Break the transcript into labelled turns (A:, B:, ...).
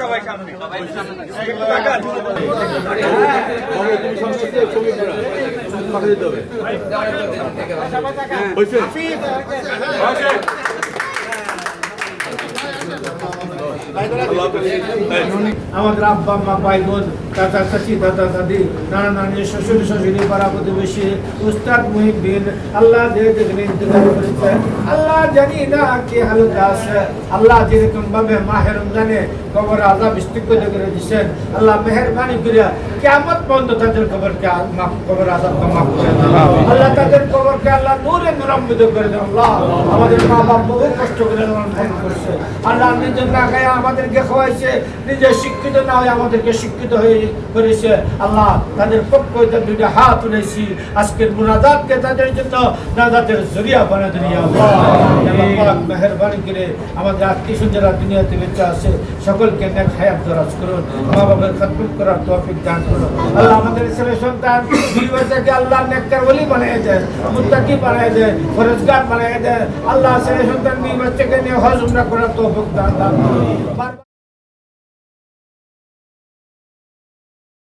A: সবাই সামনে একটু তাকান।
B: আমাদের আব্বা আম্মা ভাই বোন চাচা চাচি দাদা দাদি নানা নানি শ্বশুর শাশুড়ি পাড়া প্রতিবেশী উস্তাদ মুহিদ্দিন আল্লাহ যে যেখানে ইন্তজার করেছেন আল্লাহ জানি না কি হালত আছে আল্লাহ যেরকম ভাবে মাহে রমজানে কবর আযাব ইস্তিগফার করে দিয়েছেন আল্লাহ মেহেরবানি করে কিয়ামত পর্যন্ত তাদের কবরকে কবর আযাবকে মাফ করে দেন আল্লাহ তাদের কবরকে আল্লাহ নূরে নূরান্বিত করে দেন আল্লাহ আমাদের মা বাবা বহু কষ্ট করে লালন পালন করেছে আল্লাহ নিজের না খায় আমাদেরকে খাওয়াইছে নিজে শিক্ষিত না হয়ে আমাদেরকে শিক্ষিত হয়ে করেছে আল্লাহ তাদের পক্ষ হইতে দুইটা হাত উঠেছি আজকের মুনাজাতকে তাদের জন্য নাজাতের জরিয়া বানিয়ে দিন আল্লাহ পাক মেহেরবানি করে আমাদের আত্মীয় যারা দুনিয়াতে বেঁচে আছে সকলকে নেক হায়াত দরাজ করুন মা বাবার খেদমত করার তৌফিক দান করুন আল্লাহ আমাদের ছেলে সন্তান বিবাহকে আল্লাহ নেককার ওলি বানিয়ে দেন মুত্তাকি বানিয়ে দেন ফরজগার বানিয়ে দেন আল্লাহ ছেলে সন্তান বিবাহকে নিয়ে হজ উমরা করার তৌফিক দান করুন